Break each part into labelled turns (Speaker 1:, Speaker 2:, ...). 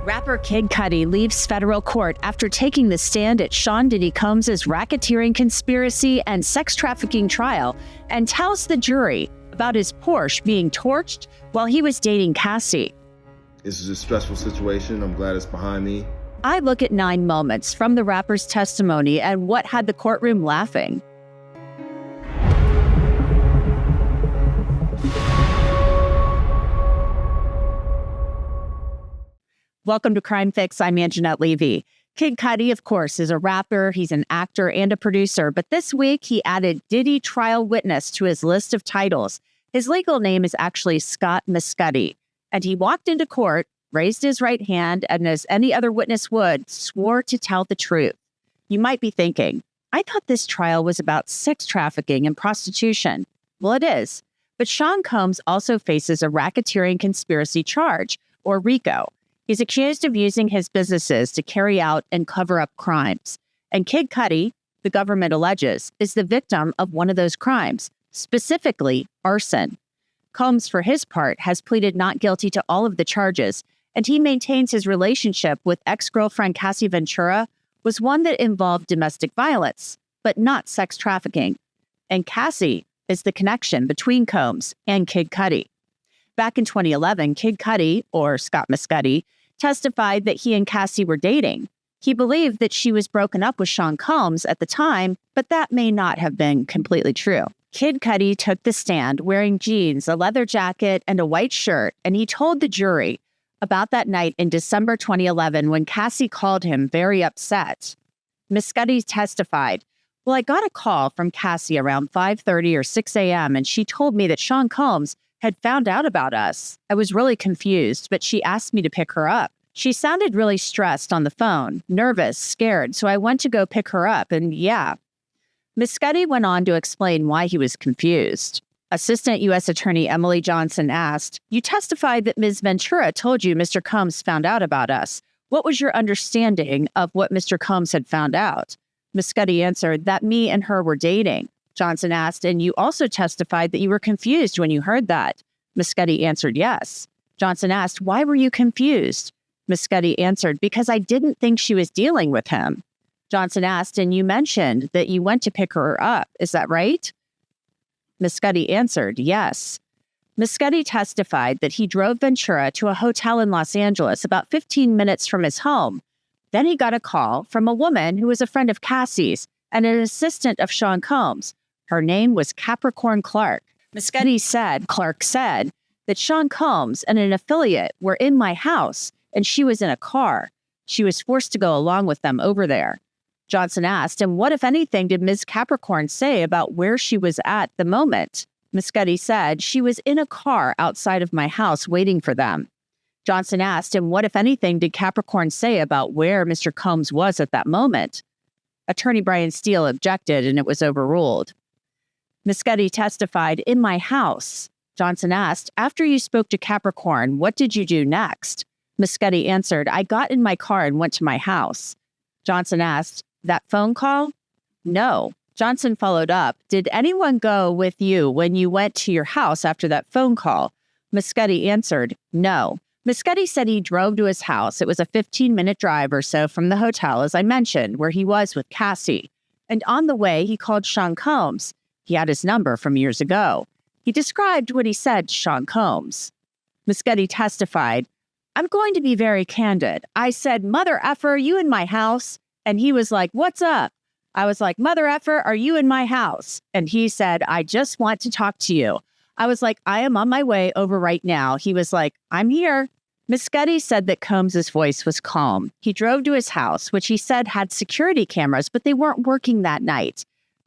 Speaker 1: Rapper Kid Cudi leaves federal court after taking the stand at Sean Diddy Combs' racketeering conspiracy and sex trafficking trial and tells the jury about his Porsche being torched while he was dating Cassie.
Speaker 2: This is a stressful situation. I'm glad it's behind me.
Speaker 1: I look at 9 moments from the rapper's testimony and what had the courtroom laughing. Welcome to Crime Fix. I'm Angenette Levy. Kid Cudi, of course, is a rapper. He's an actor and a producer. But this week, he added Diddy trial witness to his list of titles. His legal name is actually Scott Mescudi. And he walked into court, raised his right hand, and as any other witness would, swore to tell the truth. You might be thinking, I thought this trial was about sex trafficking and prostitution. Well, it is. But Sean Combs also faces a racketeering conspiracy charge, or RICO. He's accused of using his businesses to carry out and cover up crimes. And Kid Cudi, the government alleges, is the victim of one of those crimes, specifically arson. Combs, for his part, has pleaded not guilty to all of the charges, and he maintains his relationship with ex-girlfriend Cassie Ventura was one that involved domestic violence, but not sex trafficking. And Cassie is the connection between Combs and Kid Cudi. Back in 2011, Kid Cudi, or Scott Mescudi, testified that he and Cassie were dating. He believed that she was broken up with Sean Combs at the time, but that may not have been completely true. Kid Cudi took the stand wearing jeans, a leather jacket, and a white shirt, and he told the jury about that night in December 2011 when Cassie called him very upset. Mescudi testified, "Well, I got a call from Cassie around 5:30 or 6 a.m., and she told me that Sean Combs had found out about us. I was really confused, but she asked me to pick her up. She sounded really stressed on the phone, nervous, scared, so I went to go pick her up, and yeah." Mescudi went on to explain why he was confused. Assistant U.S. Attorney Emily Johnson asked, "You testified that Ms. Ventura told you Mr. Combs found out about us. What was your understanding of what Mr. Combs had found out?" Mescudi answered that me and her were dating. Johnson asked, "And you also testified that you were confused when you heard that." Mescudi answered yes. Johnson asked, "Why were you confused?" Mescudi answered, "Because I didn't think she was dealing with him." Johnson asked, "And you mentioned that you went to pick her up. Is that right?" Mescudi answered, yes. Mescudi testified that he drove Ventura to a hotel in Los Angeles about 15 minutes from his home. Then he got a call from a woman who was a friend of Cassie's and an assistant of Sean Combs. Her name was Capricorn Clark. Clark said that Sean Combs and an affiliate were in my house and she was in a car. She was forced to go along with them over there. Johnson asked, "And what, if anything, did Ms. Capricorn say about where she was at the moment?" Mescudi said, "She was in a car outside of my house waiting for them." Johnson asked, "And what, if anything, did Capricorn say about where Mr. Combs was at that moment?" Attorney Brian Steele objected and it was overruled. Mescudi testified, "In my house." Johnson asked, "After you spoke to Capricorn, what did you do next?" Mescudi answered, "I got in my car and went to my house." Johnson asked, "That phone call?" "No." Johnson followed up, "Did anyone go with you when you went to your house after that phone call?" Mescudi answered, "No." Mescudi said he drove to his house. It was a 15-minute drive or so from the hotel, as I mentioned, where he was with Cassie. And on the way, he called Sean Combs. He had his number from years ago. He described what he said to Sean Combs. Mescudi testified, "I'm going to be very candid. I said, 'Mother effer, you in my house?' And he was like, 'What's up?' I was like, 'Mother effer, are you in my house?' And he said, 'I just want to talk to you.' I was like, 'I am on my way over right now.' He was like, 'I'm here.'" Mescudi said that Combs' voice was calm. He drove to his house, which he said had security cameras, but they weren't working that night.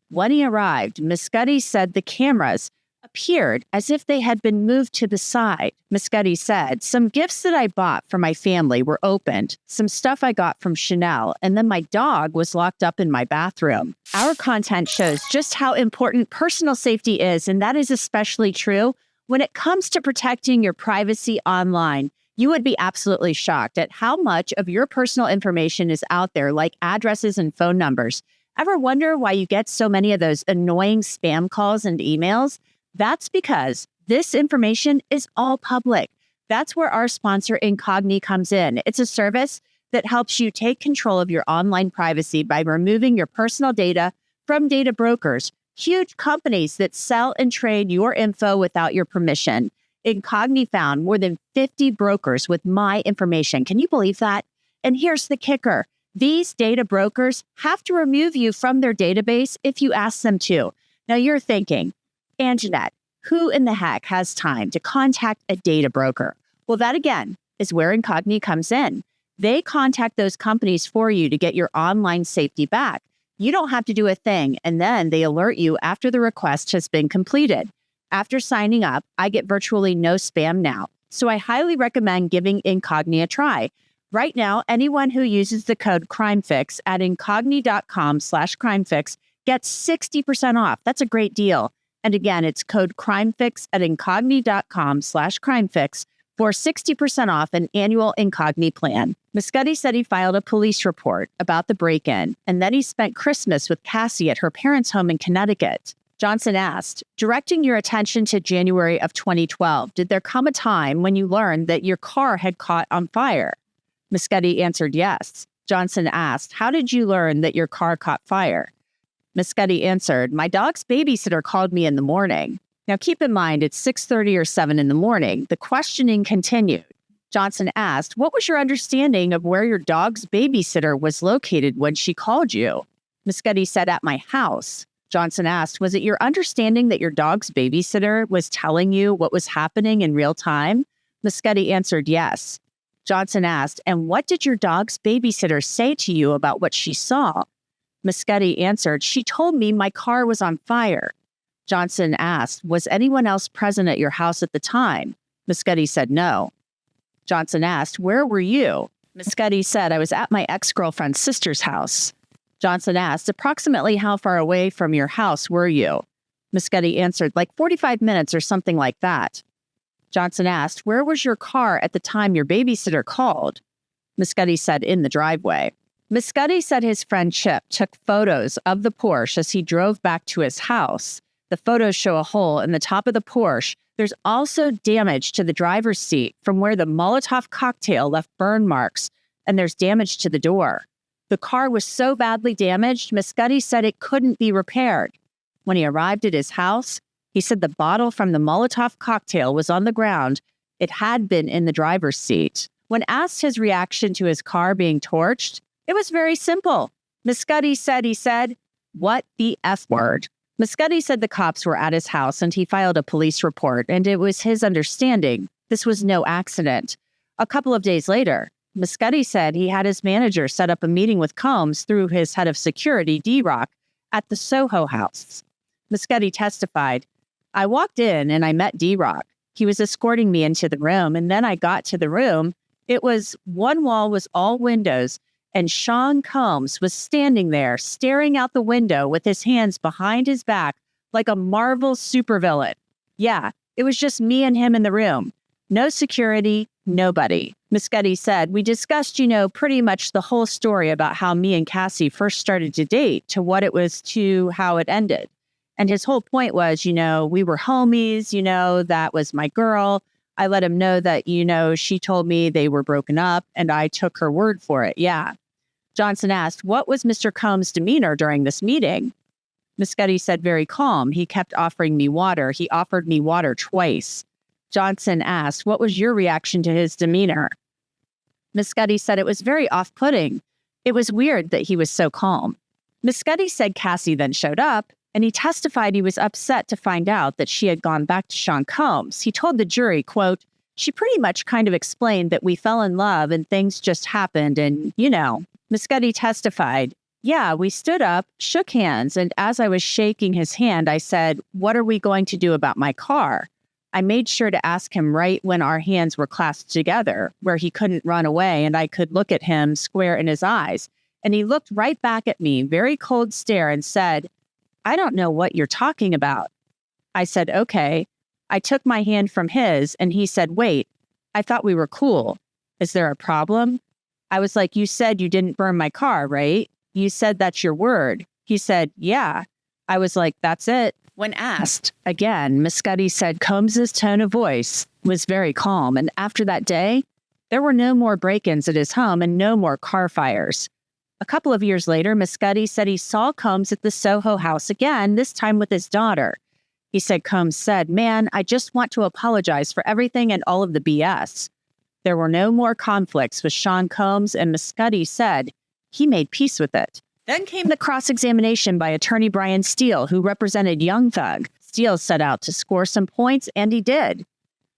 Speaker 1: When he arrived, Mescudi said the cameras appeared as if they had been moved to the side. Mescudi said, "Some gifts that I bought for my family were opened, some stuff I got from Chanel, and then my dog was locked up in my bathroom." Our content shows just how important personal safety is, and that is especially true when it comes to protecting your privacy online. You would be absolutely shocked at how much of your personal information is out there, like addresses and phone numbers. Ever wonder why you get so many of those annoying spam calls and emails? That's because this information is all public. That's where our sponsor Incogni comes in. It's a service that helps you take control of your online privacy by removing your personal data from data brokers, huge companies that sell and trade your info without your permission. Incogni found more than 50 brokers with my information. Can you believe that? And here's the kicker. These data brokers have to remove you from their database if you ask them to. Now you're thinking, Angenette, who in the heck has time to contact a data broker? Well, that again is where Incogni comes in. They contact those companies for you to get your online safety back. You don't have to do a thing, and then they alert you after the request has been completed. After signing up, I get virtually no spam now, so I highly recommend giving Incogni a try. Right now, anyone who uses the code CrimeFix at incogni.com/crimefix gets 60% off. That's a great deal. And again, it's code CrimeFix at incogni.com/crimefix for 60% off an annual Incogni plan. Mescudi said he filed a police report about the break-in, and then he spent Christmas with Cassie at her parents' home in Connecticut. Johnson asked, directing your attention to January of 2012, did there come a time when you learned that your car had caught on fire? Mescudi answered yes. Johnson asked, how did you learn that your car caught fire? Mescudi answered, my dog's babysitter called me in the morning. Now keep in mind, it's 6:30 or 7 in the morning. The questioning continued. Johnson asked, what was your understanding of where your dog's babysitter was located when she called you? Mescudi said, at my house. Johnson asked, was it your understanding that your dog's babysitter was telling you what was happening in real time? Mescudi answered, yes. Johnson asked, and what did your dog's babysitter say to you about what she saw? Mescudi answered, she told me my car was on fire. Johnson asked, was anyone else present at your house at the time? Mescudi said no. Johnson asked, where were you? Mescudi said, I was at my ex-girlfriend's sister's house. Johnson asked, approximately how far away from your house were you? Mescudi answered, like 45 minutes or something like that. Johnson asked, where was your car at the time your babysitter called? Mescudi said, in the driveway. Mescudi said his friend Chip took photos of the Porsche as he drove back to his house. The photos show a hole in the top of the Porsche. There's also damage to the driver's seat from where the Molotov cocktail left burn marks, and there's damage to the door. The car was so badly damaged, Mescudi said it couldn't be repaired. When he arrived at his house, he said the bottle from the Molotov cocktail was on the ground. It had been in the driver's seat. When asked his reaction to his car being torched, it was very simple. Mescudi said, he said, what the F word? Mescudi said the cops were at his house and he filed a police report, and it was his understanding this was no accident. A couple of days later, Mescudi said he had his manager set up a meeting with Combs through his head of security, D-Rock, at the Soho house. Mescudi testified, I walked in and I met D-Rock. He was escorting me into the room, and then I got to the room. It was one wall was all windows, and Sean Combs was standing there staring out the window with his hands behind his back like a Marvel supervillain. Yeah, it was just me and him in the room. No security, nobody. Mescudi said, we discussed, pretty much the whole story about how me and Cassie first started to date to what it was to how it ended. And his whole point was, we were homies, that was my girl. I let him know that, she told me they were broken up and I took her word for it. Yeah. Johnson asked, what was Mr. Combs' demeanor during this meeting? Mescudi said, very calm. He kept offering me water. He offered me water twice. Johnson asked, what was your reaction to his demeanor? Mescudi said it was very off-putting. It was weird that he was so calm. Mescudi said Cassie then showed up, and he testified he was upset to find out that she had gone back to Sean Combs. He told the jury, quote, she pretty much kind of explained that we fell in love and things just happened and, Mescudi testified, yeah, we stood up, shook hands, and as I was shaking his hand, I said, what are we going to do about my car? I made sure to ask him right when our hands were clasped together, where he couldn't run away and I could look at him square in his eyes. And he looked right back at me, very cold stare, and said, I don't know what you're talking about. I said, okay. I took my hand from his and he said, wait, I thought we were cool. Is there a problem? I was like, you said you didn't burn my car, right? You said that's your word. He said, yeah. I was like, that's it. When asked, again, Mescudi said Combs' tone of voice was very calm, and after that day, there were no more break-ins at his home and no more car fires. A couple of years later, Mescudi said he saw Combs at the Soho house again, this time with his daughter. He said Combs said, "Man, I just want to apologize for everything and all of the BS." There were no more conflicts with Sean Combs, and Mescudi said he made peace with it. Then came the cross-examination by attorney Brian Steele, who represented Young Thug. Steele set out to score some points, and he did.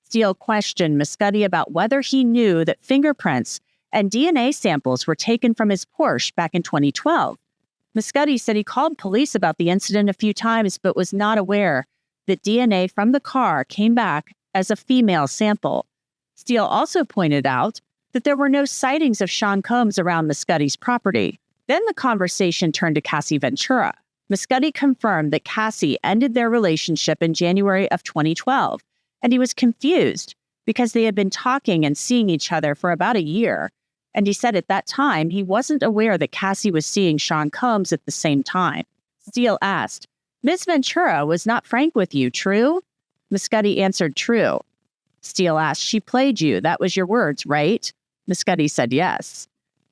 Speaker 1: Steele questioned Mescudi about whether he knew that fingerprints and DNA samples were taken from his Porsche back in 2012. Mescudi said he called police about the incident a few times, but was not aware that DNA from the car came back as a female sample. Steele also pointed out that there were no sightings of Sean Combs around Mescudi's property. Then the conversation turned to Cassie Ventura. Mescudi confirmed that Cassie ended their relationship in January of 2012, and he was confused because they had been talking and seeing each other for about a year. And he said at that time he wasn't aware that Cassie was seeing Sean Combs at the same time. Steele asked, "Ms. Ventura was not frank with you, true?" Mescudi answered, "True." Steele asked, "She played you. That was your words, right?" Mescudi said yes.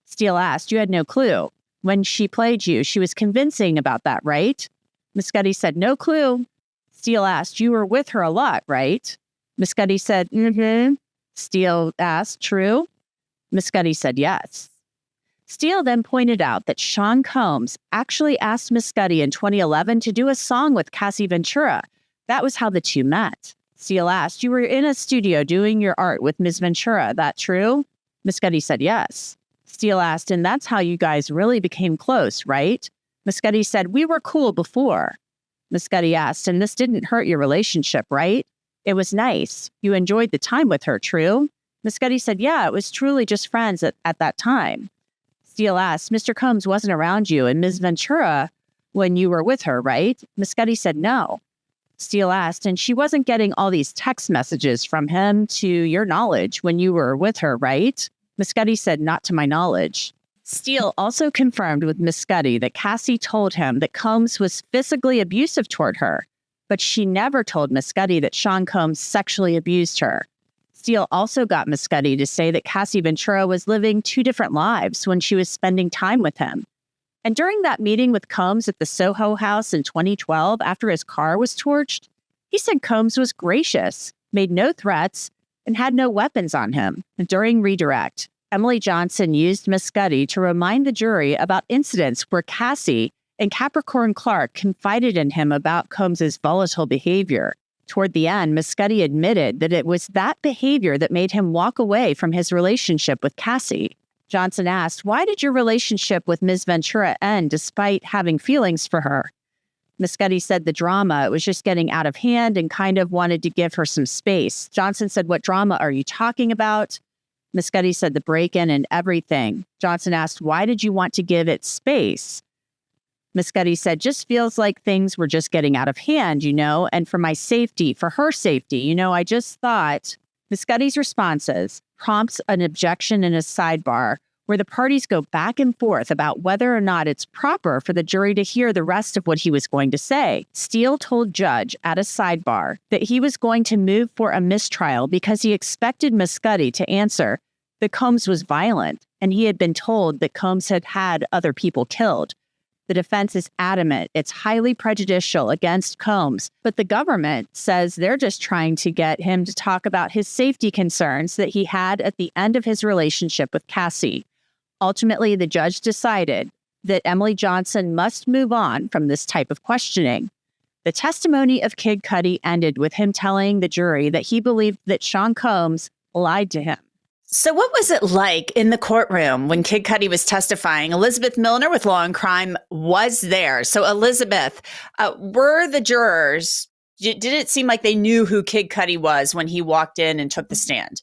Speaker 1: Steele asked, "You had no clue. When she played you, she was convincing about that, right?" Mescudi said, "No clue." Steele asked, "You were with her a lot, right?" Mescudi said, "Mm-hmm." Steele asked, "True?" Mescudi said yes. Steele then pointed out that Sean Combs actually asked Mescudi in 2011 to do a song with Cassie Ventura. That was how the two met. Steele asked, "You were in a studio doing your art with Ms. Ventura, that true?" Mescudi said yes. Steele asked, "And that's how you guys really became close, right?" Mescudi said, "We were cool before." Mescudi asked, "And this didn't hurt your relationship, right? It was nice. You enjoyed the time with her, true?" Mescudi said, "Yeah, it was truly just friends at that time." Steele asked, "Mr. Combs wasn't around you and Ms. Ventura when you were with her, right?" Mescudi said no. Steele asked, "And she wasn't getting all these text messages from him, to your knowledge, when you were with her, right?" Mescudi said, "Not to my knowledge." Steele also confirmed with Mescudi that Cassie told him that Combs was physically abusive toward her, but she never told Mescudi that Sean Combs sexually abused her. Steele also got Mescudi to say that Cassie Ventura was living two different lives when she was spending time with him. And during that meeting with Combs at the Soho house in 2012, after his car was torched, he said Combs was gracious, made no threats, and had no weapons on him. And during redirect, Emily Johnson used Mescudi to remind the jury about incidents where Cassie and Capricorn Clark confided in him about Combs's volatile behavior. Toward the end, Mescudi admitted that it was that behavior that made him walk away from his relationship with Cassie. Johnson asked, "Why did your relationship with Ms. Ventura end despite having feelings for her?" Mescudi said the drama, it was just getting out of hand and kind of wanted to give her some space. Johnson said, "What drama are you talking about?" Mescudi said the break-in and everything. Johnson asked, "Why did you want to give it space?" Mescudi said, "Just feels like things were just getting out of hand, and for my safety, for her safety, I just thought." Mescudi's responses prompts an objection in a sidebar where the parties go back and forth about whether or not it's proper for the jury to hear the rest of what he was going to say. Steele told judge at a sidebar that he was going to move for a mistrial because he expected Mescudi to answer that Combs was violent, and he had been told that Combs had had other people killed. The defense is adamant it's highly prejudicial against Combs, but the government says they're just trying to get him to talk about his safety concerns that he had at the end of his relationship with Cassie. Ultimately, the judge decided that Emily Johnson must move on from this type of questioning. The testimony of Kid Cudi ended with him telling the jury that he believed that Sean Combs lied to him.
Speaker 3: So what was it like in the courtroom when Kid Cudi was testifying? Elizabeth Millner with Law&Crime was there. So Elizabeth, were the jurors, did it seem like they knew who Kid Cudi was when he walked in and took the stand?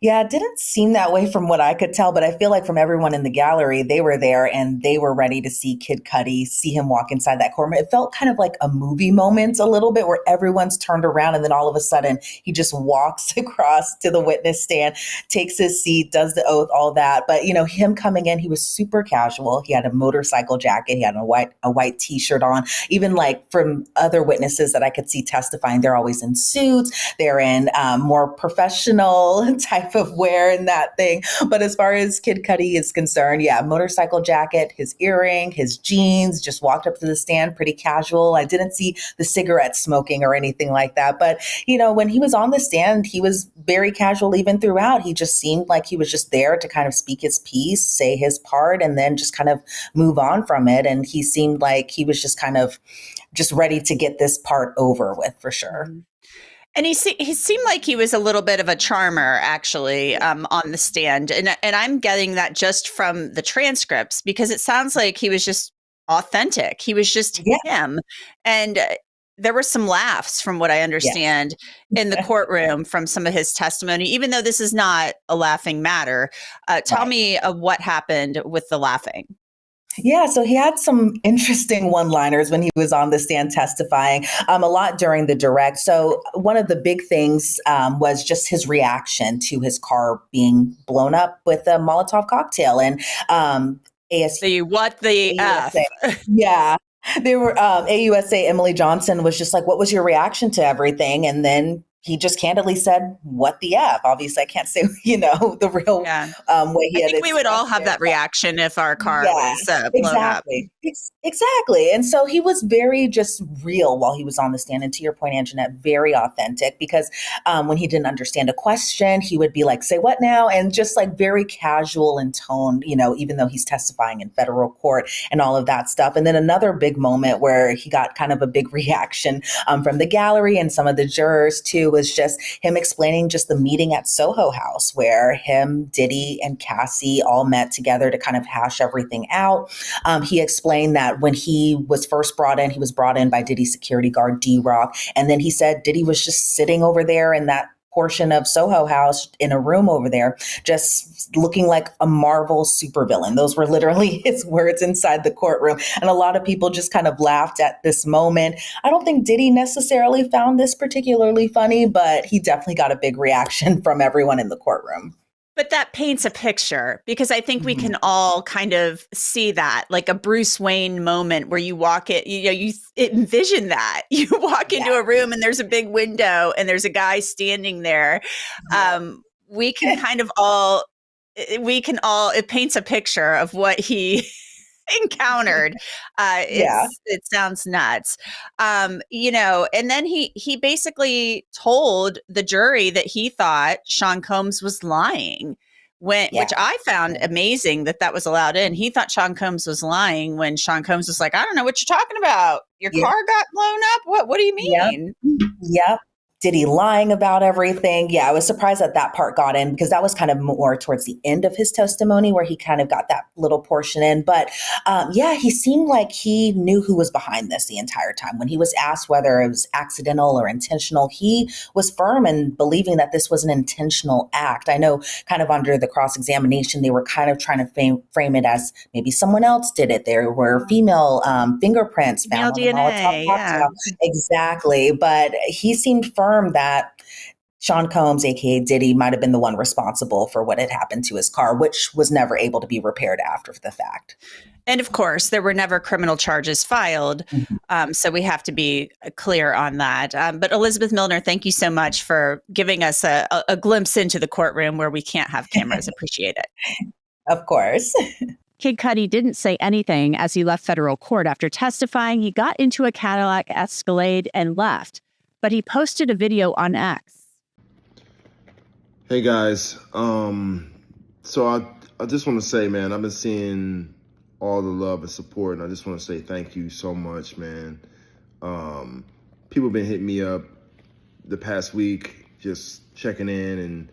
Speaker 4: Yeah, it didn't seem that way from what I could tell, but I feel like from everyone in the gallery, they were there and they were ready to see Kid Cudi, see him walk inside that courtroom. It felt kind of like a movie moment a little bit where everyone's turned around and then all of a sudden he just walks across to the witness stand, takes his seat, does the oath, all that. But him coming in, he was super casual. He had a motorcycle jacket, he had a white t-shirt on. Even like from other witnesses that I could see testifying, they're always in suits, they're in more professional type of wear and that thing. But as far as Kid Cudi is concerned, yeah, motorcycle jacket, his earring, his jeans, just walked up to the stand pretty casual. I didn't see the cigarette smoking or anything like that. But, when he was on the stand, he was very casual even throughout. He just seemed like he was just there to kind of speak his piece, say his part, and then just kind of move on from it. And he seemed like he was just kind of just ready to get this part over with for sure.
Speaker 3: And he seemed like he was a little bit of a charmer, actually, on the stand. And I'm getting that just from the transcripts because it sounds like he was just authentic. He was just him. And there were some laughs from what I understand in the courtroom from some of his testimony, even though this is not a laughing matter. Tell me what happened with the laughing.
Speaker 4: Yeah, so he had some interesting one-liners when he was on the stand testifying, a lot during the direct. So one of the big things was just his reaction to his car being blown up with a Molotov cocktail. And ASU,
Speaker 3: What the F?
Speaker 4: yeah, they were AUSA Emily Johnson was just like, "What was your reaction to everything?" And then he just candidly said, "What the F?" Obviously, I can't say, the real way he
Speaker 3: I
Speaker 4: had
Speaker 3: think we would all have that reaction if our car was blown up.
Speaker 4: Exactly. And so he was very just real while he was on the stand. And to your point, Angenette, very authentic because when he didn't understand a question, he would be like, "Say what now?" And just like very casual in tone, even though he's testifying in federal court and all of that stuff. And then another big moment where he got kind of a big reaction from the gallery and some of the jurors too was just him explaining just the meeting at Soho House where him, Diddy, and Cassie all met together to kind of hash everything out. He explained that when he was first brought in, he was brought in by Diddy's security guard, D-Rock. And then he said Diddy was just sitting over there in that portion of Soho House in a room over there, just looking like a Marvel supervillain. Those were literally his words inside the courtroom. And a lot of people just kind of laughed at this moment. I don't think Diddy necessarily found this particularly funny, but he definitely got a big reaction from everyone in the courtroom.
Speaker 3: But that paints a picture because I think we can all kind of see that, like a Bruce Wayne moment where you walk it, you envision that. You walk into a room and there's a big window and there's a guy standing there. We can kind of it paints a picture of what he encountered. It sounds nuts. And then he basically told the jury that he thought Sean Combs was lying which I found amazing that was allowed in. He thought Sean Combs was lying when Sean Combs was like, "I don't know what you're talking about. Your car got blown up. What do you mean?"
Speaker 4: Yep. Diddy lying about everything. Yeah, I was surprised that part got in because that was kind of more towards the end of his testimony where he kind of got that little portion in. But he seemed like he knew who was behind this the entire time. When he was asked whether it was accidental or intentional, he was firm in believing that this was an intentional act. I know kind of under the cross-examination, they were kind of trying to frame it as maybe someone else did it. There were female fingerprints found on the Molotov cocktail. Exactly. But he seemed firm that Sean Combs, aka Diddy, might have been the one responsible for what had happened to his car, which was never able to be repaired after the fact.
Speaker 3: And of course, there were never criminal charges filed. So we have to be clear on that. But Elizabeth Millner, thank you so much for giving us a glimpse into the courtroom where we can't have cameras. Appreciate it.
Speaker 4: Of course.
Speaker 1: Kid Cudi didn't say anything as he left federal court. After testifying, he got into a Cadillac Escalade and left. But he posted a video on X.
Speaker 2: Hey guys, so I just want to say, man, I've been seeing all the love and support, and I just want to say thank you so much, man. People have been hitting me up the past week, just checking in,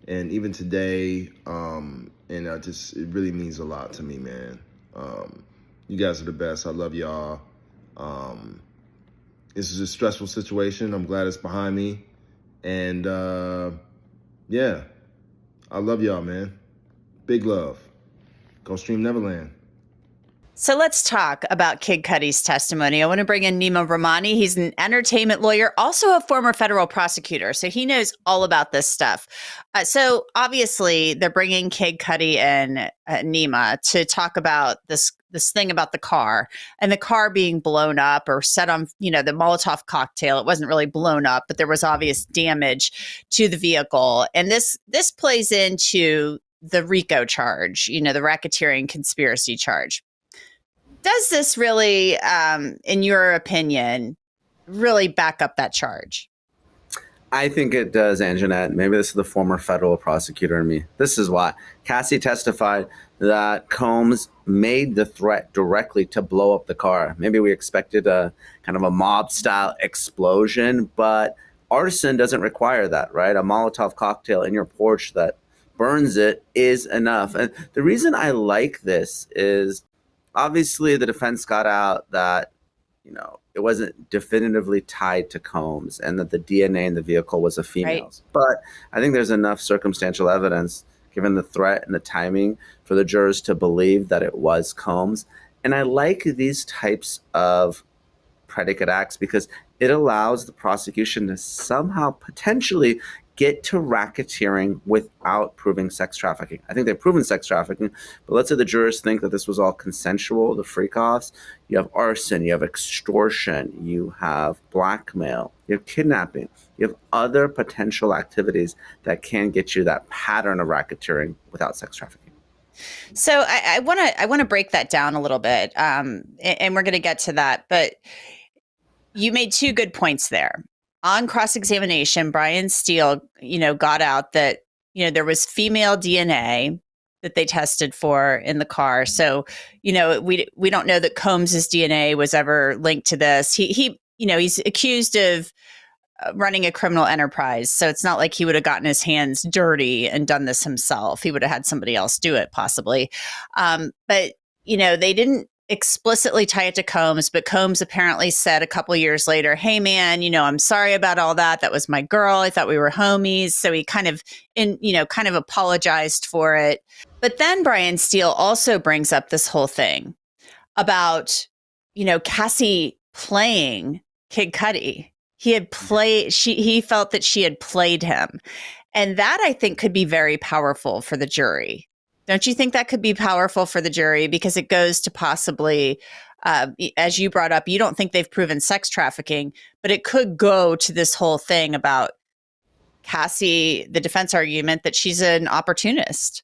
Speaker 2: and even today, and it really means a lot to me, man. You guys are the best. I love y'all. This is a stressful situation. I'm glad it's behind me. And I love y'all, man. Big love. Go stream Neverland.
Speaker 3: So let's talk about Kid Cudi's testimony. I want to bring in Neama Rahmani. He's an entertainment lawyer, also a former federal prosecutor. So he knows all about this stuff. So obviously they're bringing Kid Cudi and Neama to talk about this thing about the car and the car being blown up or set on, the Molotov cocktail. It wasn't really blown up, but there was obvious damage to the vehicle. And this plays into the RICO charge, the racketeering conspiracy charge. Does this really, in your opinion, really back up that charge?
Speaker 5: I think it does, Angenette. Maybe this is the former federal prosecutor in me. This is why. Cassie testified that Combs made the threat directly to blow up the car. Maybe we expected a kind of a mob-style explosion, but arson doesn't require that, right? A Molotov cocktail in your porch that burns it is enough. And the reason I like this is obviously the defense got out that, it wasn't definitively tied to Combs and that the DNA in the vehicle was a female's. Right. But I think there's enough circumstantial evidence, given the threat and the timing, for the jurors to believe that it was Combs. And I like these types of predicate acts because it allows the prosecution to somehow potentially get to racketeering without proving sex trafficking. I think they've proven sex trafficking, but let's say the jurors think that this was all consensual, the freak-offs. You have arson, you have extortion, you have blackmail, you have kidnapping, you have other potential activities that can get you that pattern of racketeering without sex trafficking.
Speaker 3: So I want to break that down a little bit, and we're going to get to that. But you made two good points there. On cross-examination, Brian Steele, got out that, there was female DNA that they tested for in the car. So, we don't know that Combs's DNA was ever linked to this. He's accused of running a criminal enterprise. So it's not like he would have gotten his hands dirty and done this himself. He would have had somebody else do it possibly. But, they didn't explicitly tie it to Combs, but Combs apparently said a couple years later, hey man, I'm sorry about all that. That was my girl. I thought we were homies. So he kind of apologized for it. But then Brian Steele also brings up this whole thing about, Cassie playing Kid Cudi. He felt that she had played him. And that I think could be very powerful for the jury. Don't you think that could be powerful for the jury? Because it goes to possibly, as you brought up, you don't think they've proven sex trafficking, but it could go to this whole thing about Cassie, the defense argument that she's an opportunist.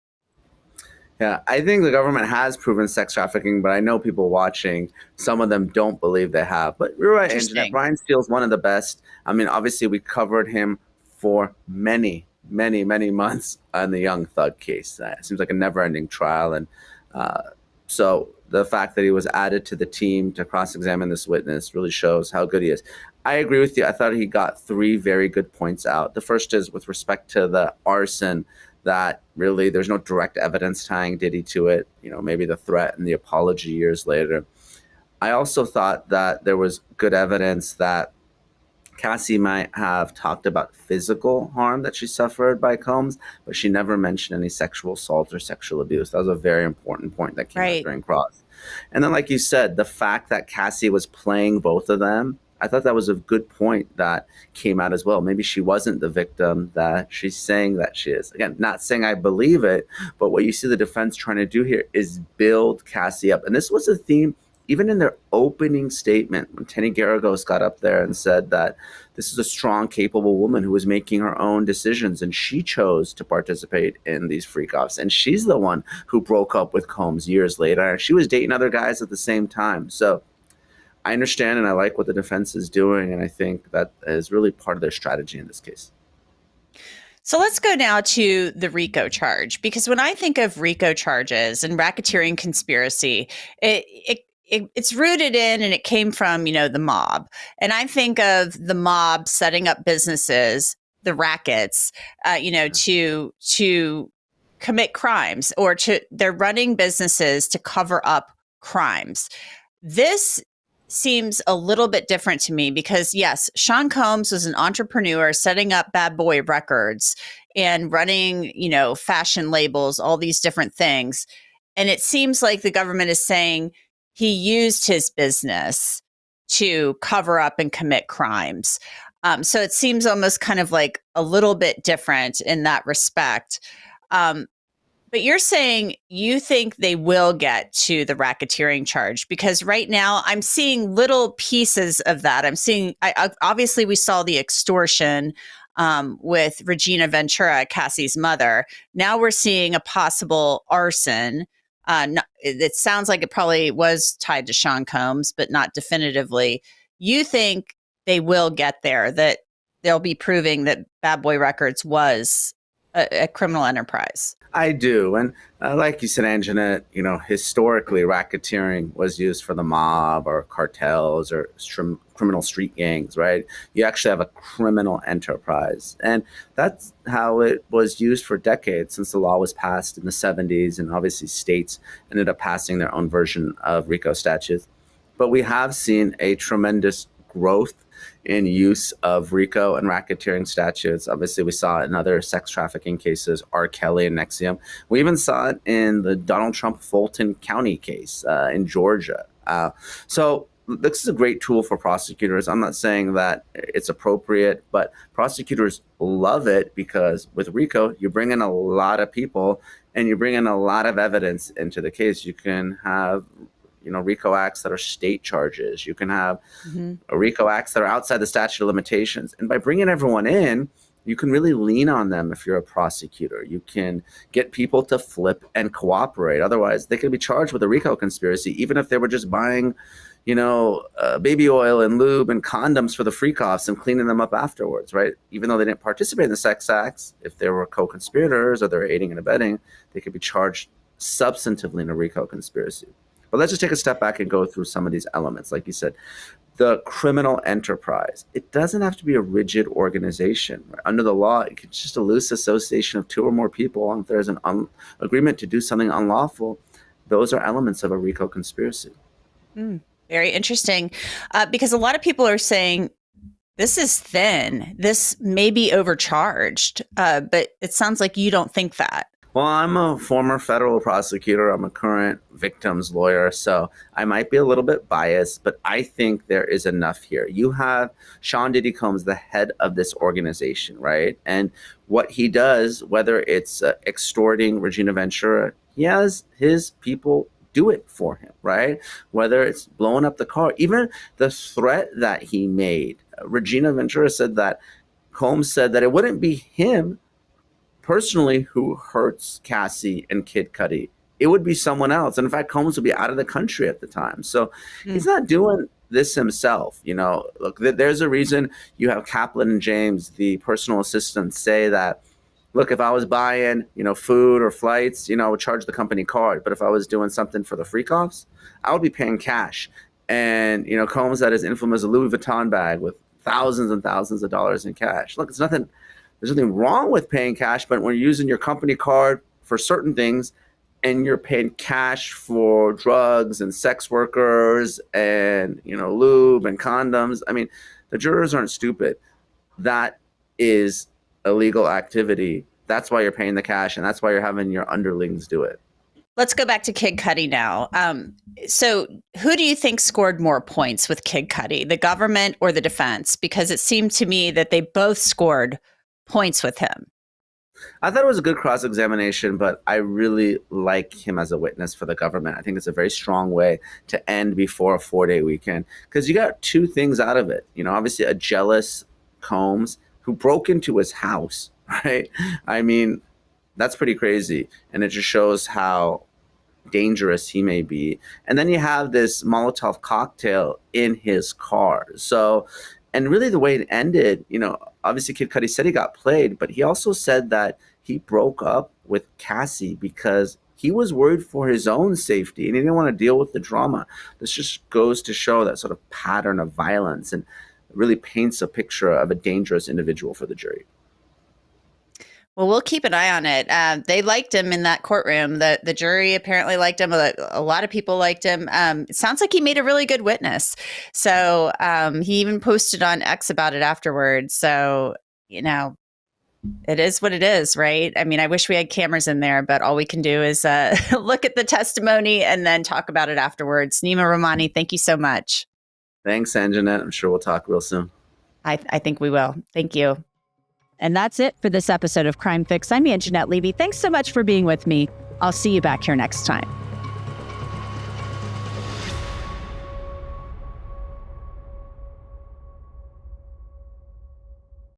Speaker 5: Yeah, I think the government has proven sex trafficking, but I know people watching, some of them don't believe they have. But you're right, Angenette. Brian Steele's one of the best. I mean, obviously, we covered him for many months on the Young Thug case. It seems like a never-ending trial. And so the fact that he was added to the team to cross-examine this witness really shows how good he is. I agree with you. I thought he got three very good points out. The first is with respect to the arson, that really there's no direct evidence tying Diddy to it. Maybe the threat and the apology years later. I also thought that there was good evidence that Cassie might have talked about physical harm that she suffered by Combs, but she never mentioned any sexual assault or sexual abuse. That was a very important point that came out during cross. And then, like you said, the fact that Cassie was playing both of them, I thought that was a good point that came out as well. Maybe she wasn't the victim that she's saying that she is. Again, not saying I believe it, but what you see the defense trying to do here is build Cassie up. And this was a theme even in their opening statement, when Tenny Garagos got up there and said that this is a strong, capable woman who was making her own decisions, and she chose to participate in these freak-offs. And she's the one who broke up with Combs years later. She was dating other guys at the same time. So I understand and I like what the defense is doing, and I think that is really part of their strategy in this case.
Speaker 3: So let's go now to the RICO charge, because when I think of RICO charges and racketeering conspiracy, it's rooted in, and it came from, the mob. And I think of the mob setting up businesses, the rackets, to commit crimes, or they're running businesses to cover up crimes. This seems a little bit different to me because, yes, Sean Combs was an entrepreneur setting up Bad Boy Records and running, fashion labels, all these different things. And it seems like the government is saying he used his business to cover up and commit crimes. So it seems almost kind of like a little bit different in that respect. But you're saying you think they will get to the racketeering charge, because right now I'm seeing little pieces of that. I'm seeing, obviously we saw the extortion with Regina Ventura, Cassie's mother. Now we're seeing a possible arson. It sounds like it probably was tied to Sean Combs, but not definitively. You think they will get there, that they'll be proving that Bad Boy Records was a criminal enterprise?
Speaker 5: I do. And like you said, Angenette, historically racketeering was used for the mob or cartels or criminal street gangs, right? You actually have a criminal enterprise. And that's how it was used for decades since the law was passed in the 70s. And obviously states ended up passing their own version of RICO statutes. But we have seen a tremendous growth in use of RICO and racketeering statutes. Obviously, we saw it in other sex trafficking cases, R. Kelly and Nexium. We even saw it in the Donald Trump Fulton County case in Georgia. So this is a great tool for prosecutors. I'm not saying that it's appropriate, but prosecutors love it because with RICO, you bring in a lot of people and you bring in a lot of evidence into the case. You can have RICO acts that are state charges. You can have RICO acts that are outside the statute of limitations. And by bringing everyone in, you can really lean on them if you're a prosecutor. You can get people to flip and cooperate. Otherwise, they could be charged with a RICO conspiracy, even if they were just buying, baby oil and lube and condoms for the freak-offs and cleaning them up afterwards, right? Even though they didn't participate in the sex acts, if they were co-conspirators or they're aiding and abetting, they could be charged substantively in a RICO conspiracy. But let's just take a step back and go through some of these elements. Like you said, the criminal enterprise, it doesn't have to be a rigid organization. Right? Under the law, it's just a loose association of two or more people. And if there's an agreement to do something unlawful, those are elements of a RICO conspiracy.
Speaker 3: Very interesting. Because a lot of people are saying, this is thin. This may be overcharged. But it sounds like you don't think that.
Speaker 5: Well, I'm a former federal prosecutor. I'm a current victims lawyer, so I might be a little bit biased, but I think there is enough here. You have Sean Diddy Combs, the head of this organization, right? And what he does, whether it's extorting Regina Ventura, he has his people do it for him, right? Whether it's blowing up the car, even the threat that he made. Regina Ventura said that Combs said that it wouldn't be him personally who hurts Cassie and Kid Cudi. It would be someone else. And in fact, Combs would be out of the country at the time. So he's not doing this himself. Look, there's a reason you have Kaplan and James, the personal assistants, say that, look, if I was buying, food or flights, I would charge the company card. But if I was doing something for the freak-offs, I would be paying cash. And, Combs had his infamous Louis Vuitton bag with thousands and thousands of dollars in cash. Look, there's nothing wrong with paying cash, but when you're using your company card for certain things and you're paying cash for drugs and sex workers and, lube and condoms, I mean, the jurors aren't stupid. That is illegal activity. That's why you're paying the cash, and that's why you're having your underlings do it.
Speaker 3: Let's go back to Kid Cudi now. So who do you think scored more points with Kid Cudi, the government or the defense? Because it seemed to me that they both scored points with him.
Speaker 5: I thought it was a good cross-examination, but I really like him as a witness for the government. I think it's a very strong way to end before a 4-day weekend, because you got two things out of it. Obviously a jealous Combs who broke into his house, right? I mean, that's pretty crazy. And it just shows how dangerous he may be. And then you have this Molotov cocktail in his car. So, and really the way it ended, obviously Kid Cudi said he got played, but he also said that he broke up with Cassie because he was worried for his own safety and he didn't want to deal with the drama. This just goes to show that sort of pattern of violence and really paints a picture of a dangerous individual for the jury.
Speaker 3: Well, we'll keep an eye on it. They liked him in that courtroom. The jury apparently liked him. A lot of people liked him. It sounds like he made a really good witness. So he even posted on X about it afterwards. So, It is what it is, right? I mean, I wish we had cameras in there, but all we can do is look at the testimony and then talk about it afterwards. Neama Rahmani, thank you so much.
Speaker 5: Thanks, Angenette. I'm sure we'll talk real soon.
Speaker 3: I think we will. Thank you.
Speaker 1: And that's it for this episode of Crime Fix. I'm Angenette Levy. Thanks so much for being with me. I'll see you back here next time.